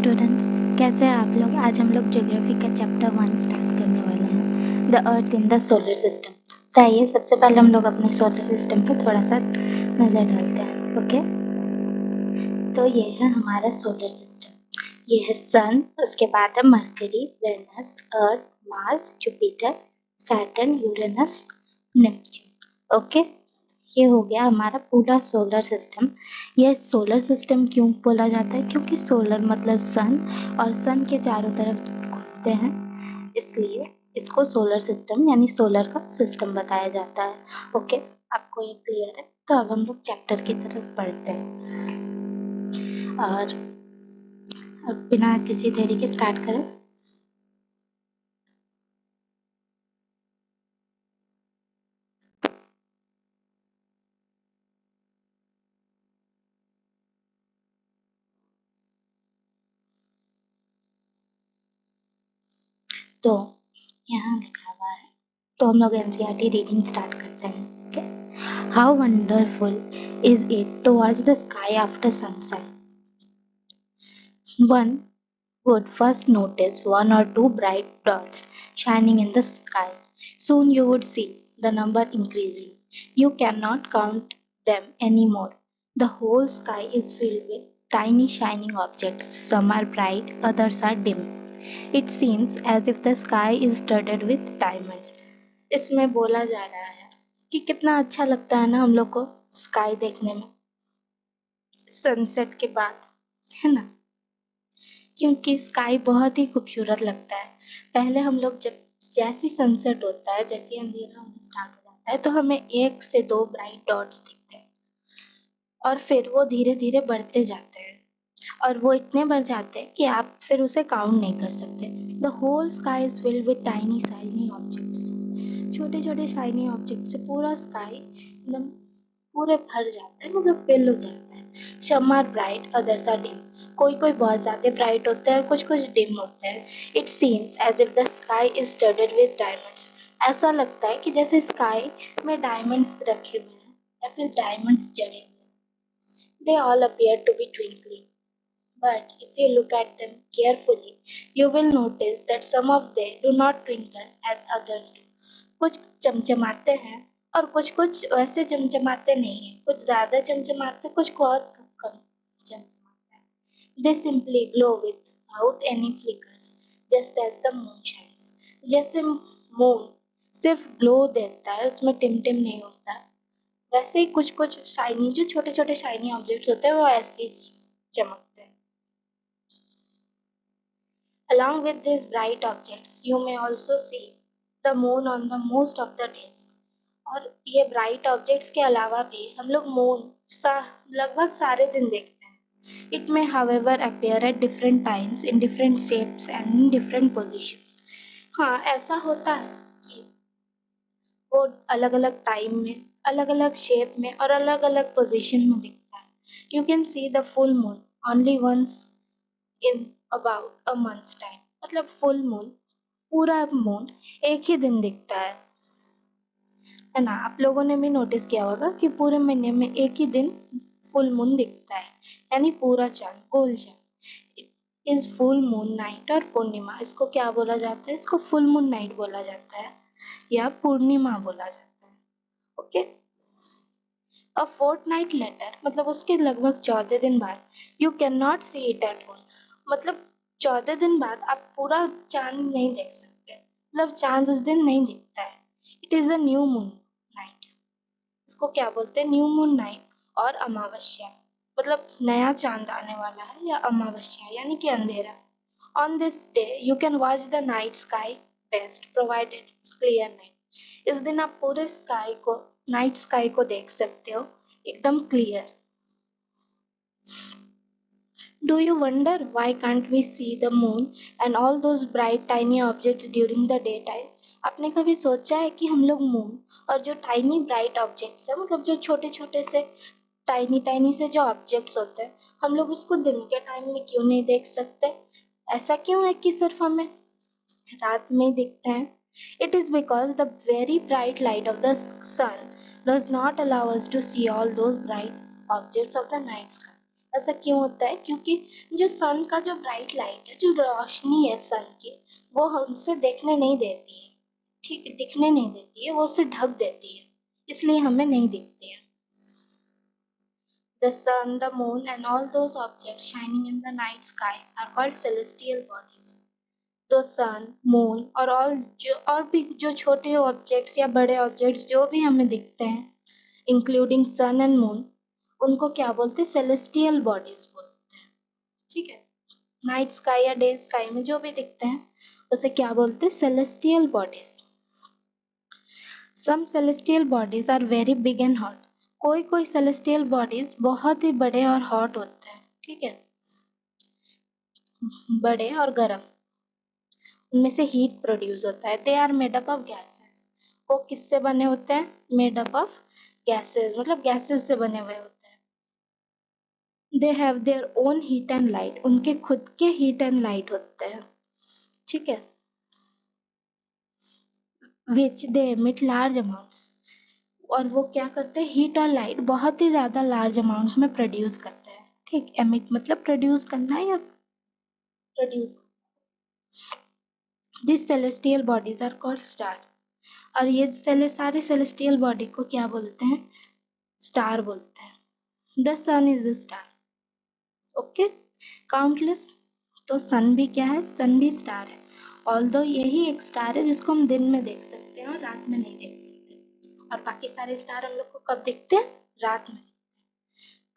Students, कैसे हैं आप लोग। आज हम लोग ज्योग्राफी का चैप्टर 1 स्टार्ट करने वाले हैं, the earth in the solar system. तो आइए सबसे पहले हम लोग अपने सोलर सिस्टम पर थोड़ा सा नज़र डालते हैं। ओके, तो ये है हमारा सोलर सिस्टम। ये है सन, उसके बाद है Mercury, Venus, Earth, Mars, Jupiter, Saturn, Uranus, Neptune. Okay, ये हो गया हमारा पूरा सोलर सिस्टम। ये सोलर सिस्टम क्यों बोला जाता है? क्योंकि सोलर मतलब सन, और सन के चारों तरफ घूमते हैं, इसलिए इसको सोलर सिस्टम यानी सोलर का सिस्टम बताया जाता है। ओके, आपको ये क्लियर है? तो अब हम लोग चैप्टर की तरफ बढ़ते हैं और अब बिना किसी देरी के स्टार्ट करें। तो यहाँ लिखा हुआ है, तो हम लोग एनसीईआरटी रीडिंग स्टार्ट करते हैं। Okay, how wonderful is it to watch the sky after sunset. One would first notice one or two bright dots shining in the sky. Soon you would see the number increasing. You cannot count them anymore. The whole sky is filled with tiny shining objects. Some are bright, others are dim. It seems as if the sky is studded with diamonds. इसमें बोला जा रहा है कि कितना अच्छा लगता है ना हम लोग को स्काई देखने में सनसेट के बाद, है ना। क्योंकि स्काई बहुत ही खूबसूरत लगता है। पहले हम लोग जब जैसी सनसेट होता है, जैसे अंधेरा होना स्टार्ट हो जाता है, तो हमें 1 से 2 ब्राइट डॉट्स दिखते हैं और फिर वो धीरे धीरे बढ़ते जाते हैं और वो इतने बढ़ जाते हैं कि आप फिर उसे काउंट नहीं कर सकते। The whole sky is filled with tiny shiny objects. छोटे छोटे शाइनी ऑब्जेक्ट से पूरा स्काई एकदम पूरे भर जाता है, मतलब फिल हो जाता है। Some are bright, others are dim. कोई कोई बहुत ज्यादा ब्राइट होते हैं और कुछ कुछ डिम होते हैं। It seems as if the sky is studded with diamonds. ऐसा लगता है कि जैसे स्काई में डायमंड्स रखे हुए हैं या फिर डायमंड्स जड़े हुए हैं। They all appear to be twinkling, but if you look at them carefully, you will notice that some of them do not twinkle as others do. कुछ चमचमाते हैं और कुछ कुछ वैसे चमचमाते नहीं हैं। कुछ ज्यादा चमचमाते, कुछ बहुत कम चमचमाते हैं। They simply glow without any flickers, just as the moon shines. जैसे मून सिर्फ ग्लो देता है, उसमें टिम नहीं होता, वैसे ही कुछ कुछ शाइनी, जो छोटे छोटे शाइनी ऑब्जेक्ट्स होते हैं, वो ऐसे ही चमकते हैं। Along with these bright objects, you may also see the moon on the most of the days. और ये ब्राइट ऑब्जेक्ट्स के अलावा भी हम लोग मून लगभग सारे दिन देखते हैं। It may however appear at different times in different shapes and in different positions. हाँ, ऐसा होता है कि वो अलग अलग टाइम में, अलग अलग शेप में और अलग अलग पोजीशन में दिखता है। You can see the full moon only once in about a month's time. मतलब फुल मून, पूरा मून एक ही दिन दिखता है ना। आप लोगों ने भी नोटिस किया होगा कि पूरे महीने में एक ही दिन फुल मून दिखता है, यानी पूरा चांद, गोल चांद। इज फुल मून नाइट और पूर्णिमा, इसको क्या बोला जाता है? इसको फुल मून नाइट बोला जाता है या पूर्णिमा बोला जाता है। ओके, अ फोर्टनाइट लेटर, मतलब उसके लगभग 14 दिन बाद, you can not see it at all. मतलब 14 दिन बाद आप पूरा चांद नहीं देख सकते, मतलब चांद उस दिन नहीं दिखता है। It is a new moon night, इसको क्या बोलते हैं? न्यू मून नाइट और अमावस्या, मतलब नया चांद आने वाला है, या अमावस्या यानी कि अंधेरा। On this day you can watch the night sky best provided it's clear night. इस दिन आप पूरे स्काई को, नाइट स्काई को देख सकते हो एकदम clear. Do you wonder why can't we see the moon and all those bright tiny objects during the daytime? आपने कभी सोचा है कि हम लोग मून और जो टाइनी ब्राइट ऑब्जेक्ट्स है, मतलब जो छोटे छोटे से टाइनी टाइनी से जो ऑब्जेक्ट्स होते हैं, हम लोग उसको दिन के टाइम में क्यों नहीं देख सकते? ऐसा क्यों है कि सिर्फ हमें रात में ही दिखते हैं? It is because the very bright light of the sun does not allow us to see all those bright objects of the night sky. ऐसा क्यों होता है? क्योंकि जो सन का जो ब्राइट लाइट है, जो रोशनी है सन की, वो हमसे देखने नहीं देती है, ठीक है, दिखने नहीं देती है, वो उसे ढक देती है, इसलिए हमें नहीं दिखती है। The sun, the moon, and all those objects shining in the night sky are called celestial bodies. तो सन, मून और ऑल जो और भी जो छोटे ऑब्जेक्ट्स या बड़े ऑब्जेक्ट्स जो भी हमें दिखते हैं, इंक्लूडिंग सन एंड मून, उनको क्या बोलते हैं? सेलेस्टियल बॉडीज बोलते हैं। ठीक है, नाइट स्काई या डे स्काई में जो भी दिखते हैं उसे क्या बोलते हैं? Celestial bodies. Some celestial bodies are very big and hot. कोई कोई सेलेस्टियल बॉडीज बहुत ही बड़े और हॉट होते हैं, ठीक है, बड़े और गर्म, उनमें से हीट प्रोड्यूस होता है। They are made up of gases. वो किससे बने होते हैं? मेड अप ऑफ गैसेस, मतलब गैसेस से बने हुए होते हैं। They have their own heat and light. उनके खुद के हीट एंड लाइट होते हैं, ठीक है, विच दे एमिट लार्ज अमाउंट्स। और वो क्या करते हैं? हीट और लाइट बहुत ही ज्यादा लार्ज अमाउंट्स में प्रोड्यूस करते हैं। ठीक, एमिट मतलब प्रोड्यूस करना या produce. This celestial bodies are called star. और ये सारे सेलेस्टियल बॉडी को क्या बोलते हैं? स्टार बोलते हैं। The sun is a star. Okay, countless. तो सन भी क्या है? सन भी स्टार है। ऑल्दो यही एक स्टार है जिसको हम दिन में देख सकते हैं और रात में नहीं देख सकते, और बाकी सारे स्टार हम लोग को कब दिखते हैं? रात में।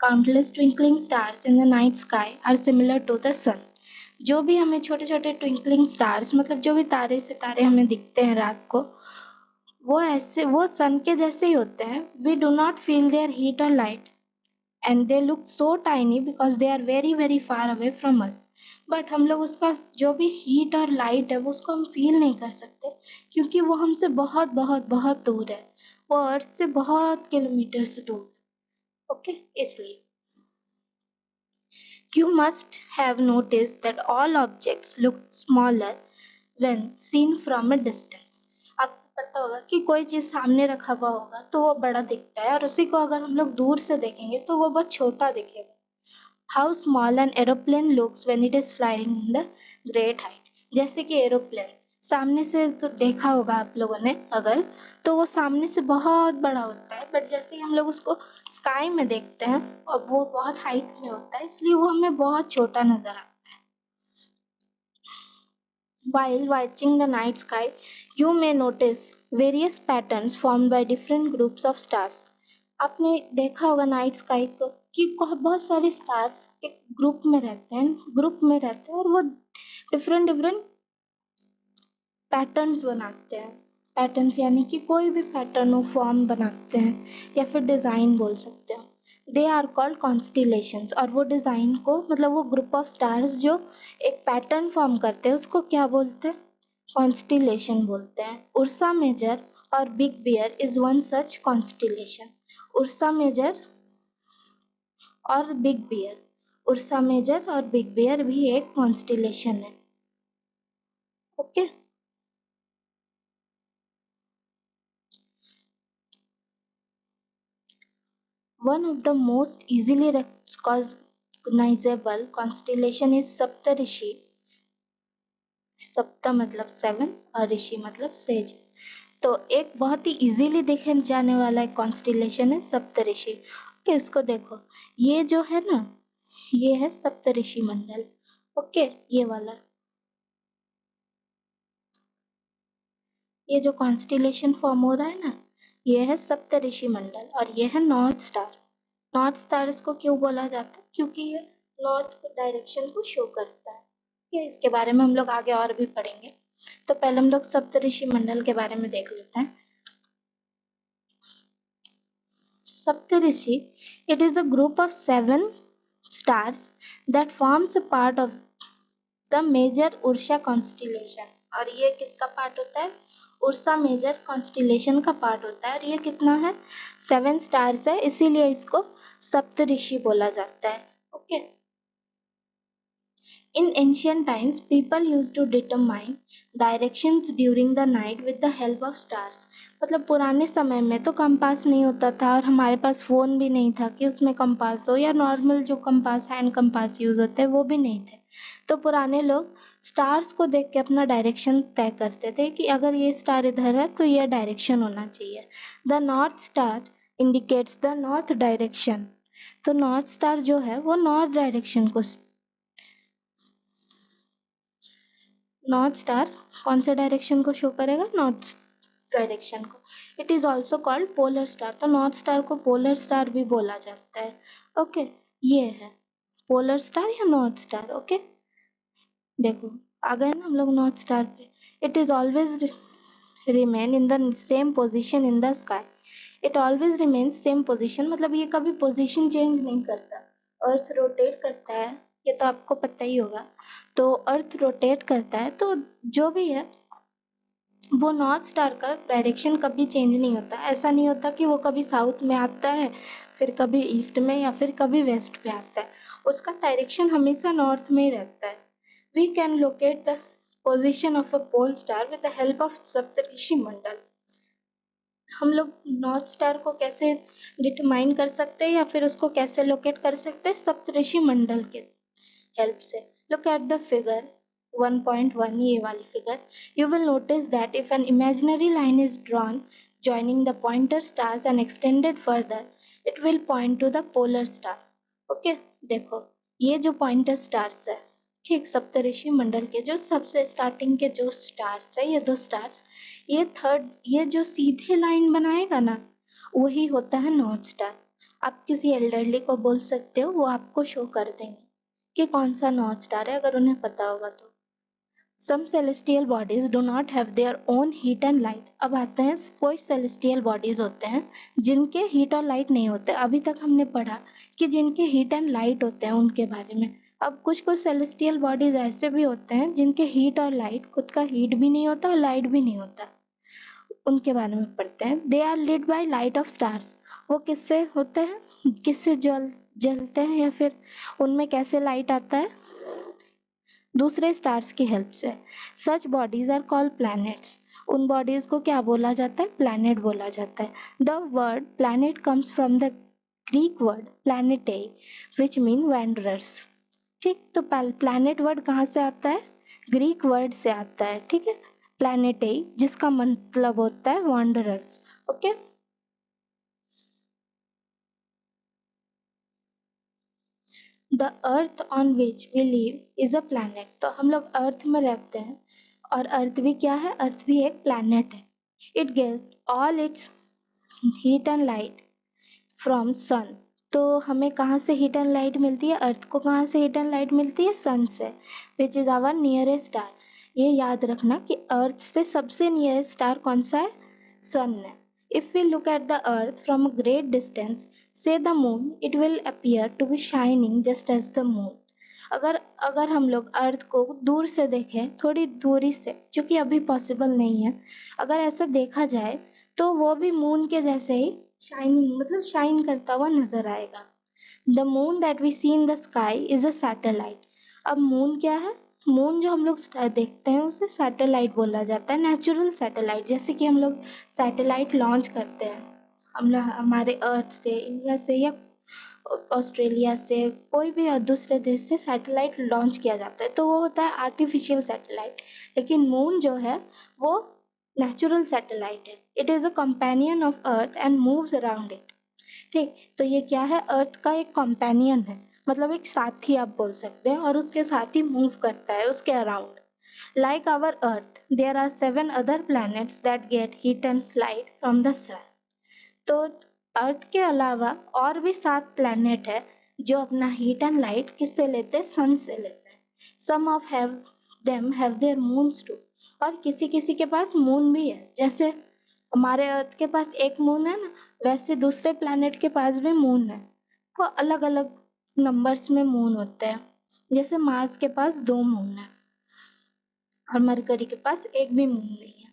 Countless twinkling stars in the night sky are similar to the sun. जो भी हमें छोटे छोटे ट्विंकलिंग स्टार्स, मतलब जो भी तारे सितारे हमें दिखते हैं रात को, वो सन के जैसे ही होते हैं। We do not feel their heat और light and they look so tiny because they are very very far away from us. But हम लोग उसका जो भी हीट और लाइट है वो उसको हम फील नहीं कर सकते, क्योंकि वो हमसे बहुत बहुत बहुत दूर है। वो अर्थ से बहुत किलोमीटर से दूर है। ओके, इसलिए you must have noticed that all objects look smaller when seen from a distance. आपको पता होगा कि कोई चीज सामने रखा हुआ होगा तो वो बड़ा दिखता है, और उसी को अगर हम लोग दूर से देखेंगे तो वो बहुत छोटा दिखेगा। How small an aeroplane looks when it is flying in the great height. जैसे कि एरोप्लेन सामने से तो देखा होगा आप लोगों ने अगर, तो वो सामने से बहुत बड़ा होता है, बट जैसे ही हम लोग उसको स्काई में देखते हैं और वो बहुत हाइट में होता है, इसलिए वो हमें बहुत छोटा नजर आता है। While watching the night sky, you may notice various patterns formed by different groups of stars. आपने देखा होगा नाइट स्काई को कि बहुत सारे स्टार्स एक ग्रुप में रहते हैं और वो डिफरेंट डिफरेंट पैटर्न्स बनाते हैं। पैटर्न्स यानी कि कोई भी पैटर्न हो, फॉर्म बनाते हैं या फिर डिज़ाइन बोल सकते हो। They are called constellations. और वो डिज़ाइन को, मतलब वो ग्रुप ऑफ स्टार्स जो एक पैटर्न फॉर्म करते हैं, उसको क्या बोलते हैं? कॉन्स्टिलेशन बोलते हैं। उर्सा मेजर और big bear is one such constellation. Ursa Major और बिग बियर, उर्सा मेजर और बिग बियर भी एक कॉन्स्टिलेशन है। Okay, one of the most easily recognizable constellation is Saptarishi. सप्ता मतलब सेवन और ऋषि मतलब सेज। तो एक बहुत ही इजीली देखे जाने वाला एक कॉन्स्टिलेशन है सप्तऋषि। ओके, इसको देखो, ये जो है ना, ये है सप्तऋषि मंडल। ओके, ये वाला, ये जो कॉन्स्टिलेशन फॉर्म हो रहा है ना, ये है सप्तऋषि मंडल और ये है नॉर्थ स्टार। नॉर्थ स्टार इसको क्यों बोला जाता है? क्योंकि ये नॉर्थ डायरेक्शन को शो करता है। ये इसके बारे में हम लोग आगे और भी पढ़ेंगे। तो पहले हम लोग सप्तऋषि मंडल के बारे में देख लेते हैं। सप्तऋषि, it is a group of 7 stars that forms a part of the major Ursa constellation। और ये किसका पार्ट होता है? उर्सा मेजर कॉन्स्टिलेशन का पार्ट होता है। और ये कितना है? 7 स्टार्स है, इसीलिए इसको सप्तऋषि बोला जाता है। Okay, In ancient times, people used to determine directions during the night with the help of stars. मतलब पुराने समय में तो कंपास नहीं होता था और हमारे पास फ़ोन भी नहीं था कि उसमें कंपास हो, या नॉर्मल जो कंपास हैंड कंपास यूज़ होते हैं वो भी नहीं थे। तो पुराने लोग स्टार्स को देख के अपना डायरेक्शन तय करते थे कि अगर ये स्टार इधर है तो ये डायरेक्शन होना चाहिए। The north star indicates the north direction. तो नॉर्थ स्टार जो है वो नॉर्थ डायरेक्शन को, नॉर्थ स्टार कौन से डायरेक्शन को शो करेगा? नॉर्थ डायरेक्शन को। It is also called polar star. तो नॉर्थ स्टार को पोलर स्टार भी बोला जाता है। ओके, ये है पोलर स्टार या नॉर्थ स्टार। ओके, देखो आ गए ना हम लोग नॉर्थ स्टार पे। It is always remain in the same position in the sky. It always remains same position, मतलब ये कभी पोजिशन चेंज नहीं करता। अर्थ रोटेट करता है, ये तो आपको पता ही होगा। तो अर्थ रोटेट करता है, तो जो भी है वो नॉर्थ स्टार का डायरेक्शन कभी चेंज नहीं होता। ऐसा नहीं होता कि वो कभी साउथ में आता है, फिर कभी ईस्ट में, या फिर कभी वेस्ट पे आता है। उसका डायरेक्शन हमेशा नॉर्थ में ही रहता है। We can locate the position of a pole star with the help of Saptarishi Mandal. हम लोग नॉर्थ स्टार को कैसे डिटरमाइन कर सकते हैं या फिर उसको कैसे लोकेट कर सकते हैं? सप्तऋषि मंडल के हेल्प से। लुक एट द फिगर 1.1, ये वाली figure. You will notice that if an imaginary line is drawn joining the pointer stars and extended further, it will point to the polar star. Okay, देखो ये जो pointer stars है, ठीक सप्तऋषि मंडल के जो सबसे स्टार्टिंग के जो स्टार्स है, ये दो स्टार्स, ये थर्ड, ये जो सीधे लाइन बनाएगा ना, वही होता है नॉर्थ स्टार। आप किसी एल्डरली को बोल सकते हो, वो आपको शो कर देंगे कि कौन सा नॉर्थ स्टार है, अगर उन्हें पता होगा तो। Some celestial bodies do not have their own heat and light. अब आते हैं, कोई सेलेस्टियल बॉडीज होते हैं जिनके हीट और लाइट नहीं होते। अभी तक हमने पढ़ा कि जिनके हीट एंड लाइट होते हैं उनके बारे में। अब कुछ कुछ सेलेस्टियल बॉडीज ऐसे भी होते हैं जिनके हीट और लाइट, खुद का हीट भी नहीं होता और लाइट भी नहीं होता, उनके बारे में पढ़ते हैं। They are lead by light of stars. वो किससे होते हैं, किससे जलते हैं, या फिर उनमें कैसे लाइट आता है? दूसरे स्टार्स की हेल्प से। Such bodies are called planets. उन बॉडीज को क्या बोला जाता है? प्लैनेट बोला जाता है। The word planet comes from the Greek word planete which mean wanderers. ठीक, तो प्लैनेट वर्ड कहाँ से आता है? ग्रीक वर्ड से आता है। ठीक है, प्लैनेटे जिसका मतलब होता है wanderers. Okay, the earth on which we live is a planet. तो हम लोग अर्थ में रहते हैं, और अर्थ भी क्या है? अर्थ भी एक प्लैनेट है। It gets all its heat and light from sun. तो हमें कहाँ से हीट एंड लाइट मिलती है? अर्थ को कहाँ से हीट एंड लाइट मिलती है? सन से, which is our nearest star. ये याद रखना कि अर्थ से सबसे नियरेस्ट स्टार कौन सा है? सन है। If we look at the earth from a great distance, say the moon, it will appear to be shining just as the moon. अगर अगर हम लोग अर्थ को दूर से देखें, थोड़ी दूरी से, जो कि अभी पॉसिबल नहीं है, अगर ऐसा देखा जाए तो वो भी मून के जैसे ही शाइनिंग, मतलब शाइन करता हुआ नजर आएगा। The moon that we see in the sky is a satellite. अब मून क्या है? मून जो हम लोग देखते हैं उसे सैटेलाइट बोला जाता है, नेचुरल सैटेलाइट। जैसे कि हम लोग सैटेलाइट लॉन्च करते हैं, हम लोग हमारे अर्थ से, इंडिया से या ऑस्ट्रेलिया से, कोई भी दूसरे देश से सैटेलाइट लॉन्च किया जाता है, तो वो होता है आर्टिफिशियल सैटेलाइट। लेकिन मून जो है वो नेचुरल सैटेलाइट है। It is a companion of earth and moves around it. ठीक, तो ये क्या है? अर्थ का एक कंपेनियन है, मतलब एक साथी आप बोल सकते हैं, और उसके साथ ही मूव करता है उसके around. Like our earth, there are 7 other planets that get heat and light from the sun। तो अर्थ के अलावा और भी 7 प्लैनेट है जो अपना हीट एंड लाइट किससे लेते हैं? सन से लेते हैं। Some of have them have their moons too. और किसी किसी के पास मून भी है। जैसे हमारे अर्थ के पास एक मून है ना, वैसे दूसरे प्लैनेट के पास भी मून है। वो अलग अलग नंबर्स में मून होते हैं। जैसे मार्स के पास 2 मून है और मरकरी के पास एक भी मून नहीं है।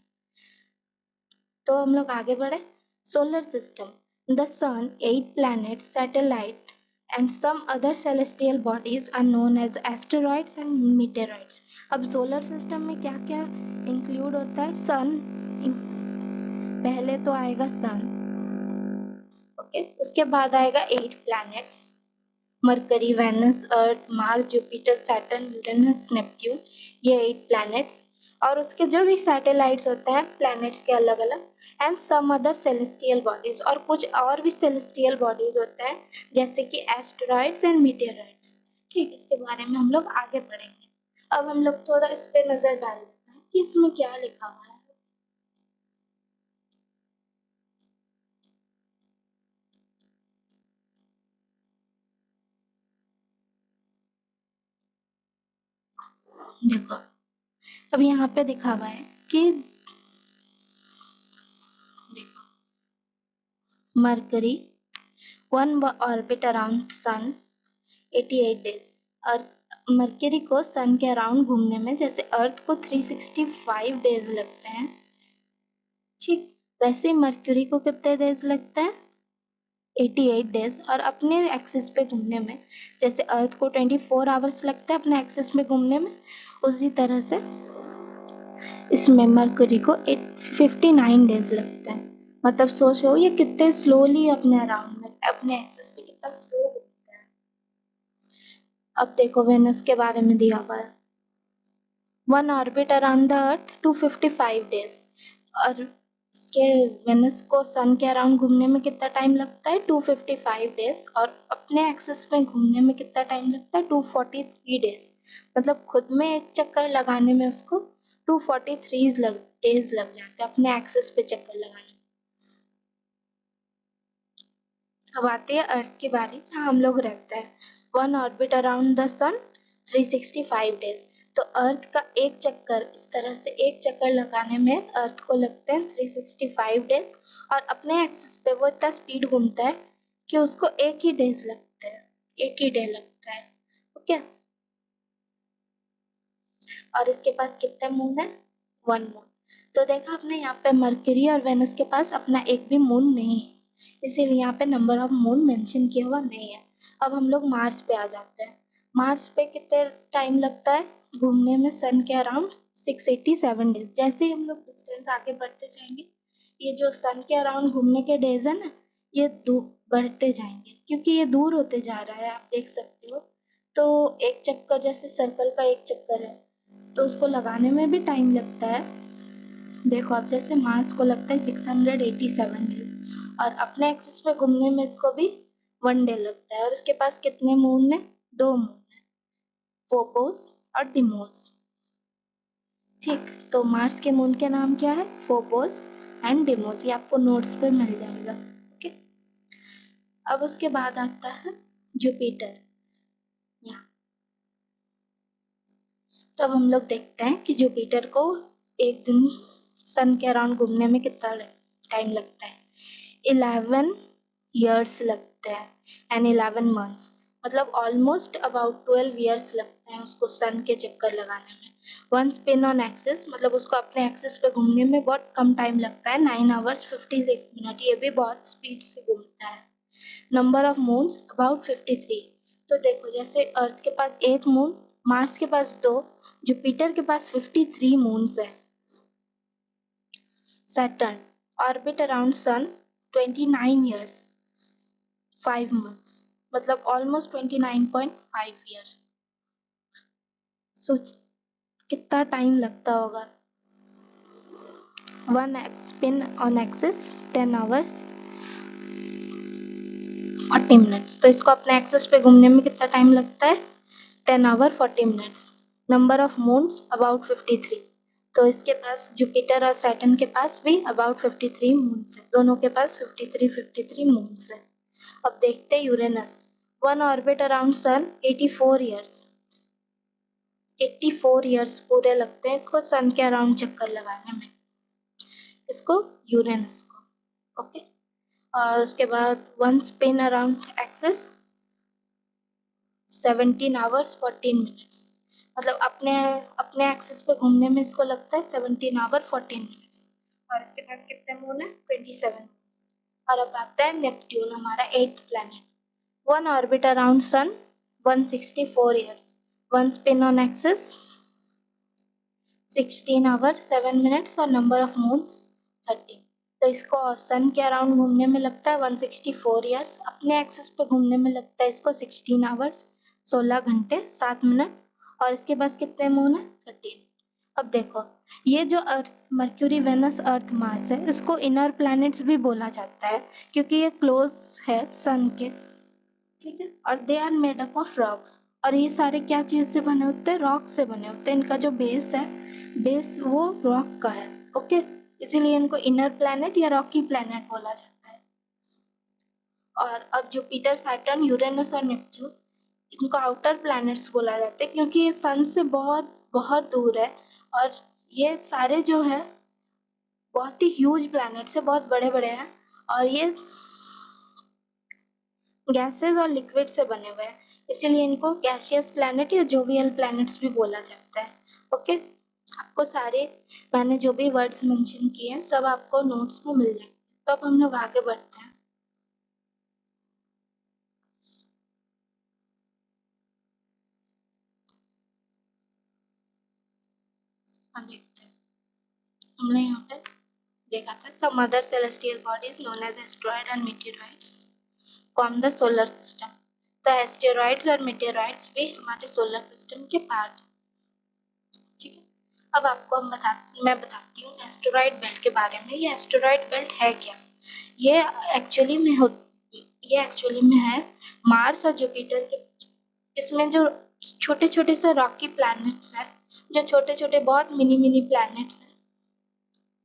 तो हम लोग आगे बढ़े। Solar system, the sun, 8 planets, satellite and some other celestial bodies are known as asteroids and meteoroids. अब सोलर सिस्टम में क्या क्या इंक्लूड होता है? सन, पहले तो आएगा सन, ओके, उसके बाद आएगा 8 planets, Mercury, Venus, Earth, Mars, Jupiter, Saturn, Uranus, Neptune, ये 8 प्लैनेट्स, और उसके जो भी सैटेलाइट्स होते हैं प्लैनेट्स के अलग अलग, and some other celestial bodies, और कुछ और भी सेलेस्टियल बॉडीज होते हैं जैसे कि एस्टेरॉइड्स एंड मीटेरॉइड्स। ठीक, इसके बारे में हम लोग आगे पढ़ेंगे। अब हम लोग थोड़ा इस पे नजर डाल लेते हैं कि इसमें क्या लिखा हुआ है। देखो, अब यहाँ पे दिखा हुआ है कि देखो, Mercury one orbit around sun 88 days. Earth, Mercury को सन के अराउंड घूमने में जैसे अर्थ को 365 डेज लगते हैं, ठीक वैसे मरकरी को कितने डेज लगते हैं? 88 डेज। और अपने एक्सिस पे घूमने में जैसे अर्थ को 24 आवर्स लगते हैं अपने एक्सिस में घूमने में, उसी तरह से इसमें मरकरी को 59 डेज लगते हैं। मतलब सोचो ये कितने स्लोली अपने अराउंड में अपने एक्सिस पे कितना स्लो घूमता है। अब देखो वेनस के बारे में दिया हुआ है, one orbit around the earth 255 days. और इसके वेनस को सन के अराउंड घूमने में कितना टाइम लगता है? 255 डेज। और अपने एक्सिस में घूमने में कितना टाइम लगता है? 243 डेज। मतलब खुद में एक चक्कर लगाने में उसको 243 डेज लग जाते हैं अपने एक्सिस पे चक्कर लगाने में। अब आती है अर्थ की बारी जहाँ हम लोग रहते हैं। One orbit around the sun 365 days. तो अर्थ का एक चक्कर, इस तरह से एक चक्कर लगाने में अर्थ को लगते हैं 365 डेज। और अपने एक्सिस पे वो इतना स्पीड घूमता है कि उसको एक ही डेज लगते हैं, एक ही डे लगता है, ओके। और इसके पास कितने मून है? 1 मून। तो देखा आपने यहाँ पे मरकरी और वेनस के पास अपना एक भी मून नहीं है, इसीलिए यहाँ पे नंबर ऑफ मून मेंशन किया हुआ नहीं है। अब हम लोग मार्स पे आ जाते हैं। मार्स पे कितने टाइम लगता है घूमने में? सन के अराउंड 687 डेज। जैसे ही हम लोग डिस्टेंस आगे बढ़ते जाएंगे, ये जो सन के अराउंड घूमने के डेज है ना, ये बढ़ते जाएंगे क्योंकि ये दूर होते जा रहा है, आप देख सकते हो। तो एक चक्कर, जैसे सर्कल का एक चक्कर है, तो उसको लगाने में भी टाइम लगता है। देखो अब जैसे मार्स को लगता है 687 डेज, और अपने एक्सिस पे घूमने में इसको भी 1 डे लगता है। और इसके पास कितने मून है? 2 मून है, फोपोस और डिमोस। ठीक, तो मार्स के मून के नाम क्या है? फोपोस एंड डिमोस। ये आपको नोट्स पे मिल जाएगा, ओके। अब उसके बाद आता है जुपिटर। तो अब हम लोग देखते हैं कि जुपिटर को एक दिन सन के अराउंड घूमने में कितना टाइम लगता है। 11 ईयर्स लगते हैं एंड 11 मंथ्स। मतलब ऑलमोस्ट अबाउट 12 ईयर्स लगते हैं उसको सन के चक्कर लगाने में। वन स्पिन ऑन एक्सिस, मतलब उसको अपने एक्सिस पे घूमने में बहुत कम टाइम लगता है, 9 आवर्स 56 मिनट। ये भी बहुत स्पीड से घूमता है। Number of moons about 53। तो देखो जैसे अर्थ के पास एक मून, मार्स के पास 2, जुपिटर के पास 53 मून्स है। Saturn orbit around sun 29 years 5 months, मतलब ऑलमोस्ट 29.5 ईयर्स। सोच कितना टाइम लगता होगा। One spin on axis 10 hours 40 minutes. तो इसको अपने एक्सिस पे घूमने में कितना टाइम लगता है? 10 hour 40 minutes. Number of moons about 53। तो इसके पास जुपिटर और सैटर्न के पास भी अबाउट 53 मून्स है, दोनों के पास 53 मून्स है। अब देखते हैं Uranus. One orbit around sun 84 years 84 years पूरे लगते हैं इसको सन के अराउंड चक्कर लगाने में, इसको यूरेनस को, ओके। और उसके बाद one spin around axis 17 hours 14 minutes. मतलब अपने अपने एक्सिस पे घूमने में इसको लगता है 17 आवर 14 मिनट्स। और इसके पास कितने मून है? 27। और अब आता है नेपट्यून, हमारा 8th planet. One orbit around Sun 164 years. One spin on axis 16 hour 7 minutes और नंबर ऑफ मून्स 30। तो इसको सन के अराउंड घूमने में लगता है 164 ईयर्स, अपने एक्सिस पे घूमने में लगता है इसको 16 आवर्स 16 घंटे 7 मिनट, और इसके पास कितने मून है 13। अब देखो, ये जो अर्थ, मर्क्यूरी, वेनस, अर्थ, मार्स है, इसको इनर प्लैनेट्स भी बोला जाता है क्योंकि ये क्लोज है सन के, ठीक है, और they are made up of rocks. और ये सारे क्या चीज से बने होते हैं, रॉक से बने होते हैं। इनका जो बेस है, बेस वो रॉक का है, ओके, इसीलिए इनको इनर प्लैनेट या रॉकी प्लैनेट बोला जाता है। और अब जुपिटर, सैटर्न, यूरेनस और नेपच्यून, इनको आउटर प्लैनेट्स बोला जाता है क्योंकि ये सन से बहुत बहुत दूर है, और ये सारे जो है बहुत ही ह्यूज प्लैनेट्स है, बहुत बड़े बड़े हैं, और ये गैसेस और लिक्विड से बने हुए हैं, इसीलिए इनको गैसियस प्लैनेट या जोवियल प्लैनेट्स भी बोला जाता है। ओके, आपको सारे मैंने जो भी वर्ड्स मेंशन किए हैं सब आपको नोट्स में मिल जाएंगे। तो अब हम लोग आगे बढ़ते हैं, हम देखते हैं। हमने यहाँ पे देखा था some other celestial bodies known as asteroid and meteorites form the solar system। तो एस्टेरॉइड्स और meteorites भी हमारे सोलर सिस्टम के पार्ट, ठीक है। अब आपको मैं बताती हूँ एस्टेरॉइड बेल्ट के बारे में। ये एस्टेरॉइड बेल्ट है क्या? ये एक्चुअली में हो ये एक्चुअली में है मार्स और जुपिटर के बीच। इसमें जो छोटे छोटे से रॉकी प्लैनेट्स हैं, जो छोटे छोटे बहुत मिनी मिनी प्लैनेट्स हैं,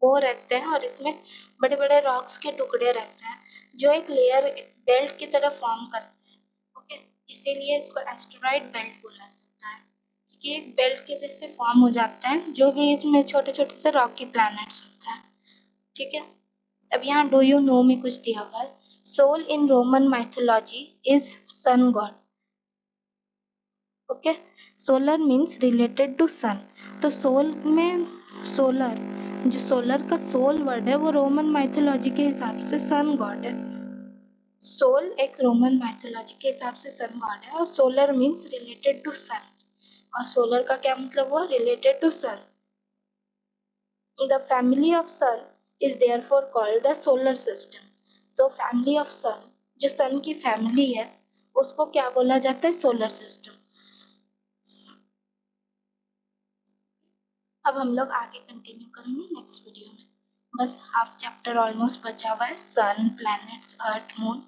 वो रहते हैं, और इसमें बड़े बड़े रॉक्स के टुकड़े रहते हैं जो एक लेयर, एक बेल्ट की तरह फॉर्म करते हैं। ओके, इसीलिए इसको एस्टेरॉइड बेल्ट बोला जाता है कि एक बेल्ट के जैसे फॉर्म हो जाता है जो भी इसमें छोटे छोटे से रॉकी प्लैनेट्स होते हैं, ठीक है। अब यहाँ डू यू नो में कुछ दिया हुआ है। Sol in Roman mythology is sun god. Okay, solar means related to sun. तो सोल में सोलर, जो सोलर का सोल वर्ड है वो रोमन माइथोलॉजी के हिसाब से सन गॉड है। सोल एक रोमन माइथोलॉजी के हिसाब से सन गॉड है, और solar means related to sun, और सोलर का क्या मतलब हुआ, related to sun. The family of sun is therefore called the solar system. तो फैमिली ऑफ सन, जो सन की फैमिली है, उसको क्या बोला जाता है, सोलर सिस्टम। अब हम लोग आगे कंटिन्यू करेंगे नेक्स्ट वीडियो में। बस हाफ चैप्टर ऑलमोस्ट बचा हुआ है, सन, प्लैनेट्स, अर्थ, मून।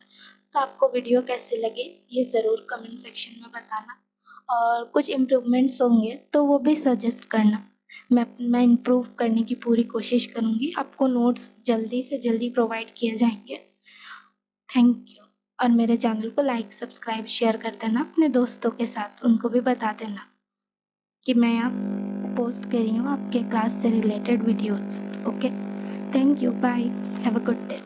तो आपको वीडियो कैसे लगे ये ज़रूर कमेंट सेक्शन में बताना, और कुछ इम्प्रूवमेंट्स होंगे तो वो भी सजेस्ट करना। मैं इम्प्रूव करने की पूरी कोशिश करूँगी। आपको नोट्स जल्दी से जल्दी प्रोवाइड किए जाएंगे। Thank you. और मेरे चैनल को लाइक, सब्सक्राइब, शेयर कर देना अपने दोस्तों के साथ, उनको भी बता देना कि मैं यहाँ पोस्ट कर रही हूँ आपके क्लास से related videos. Okay, thank you, bye, have a good day.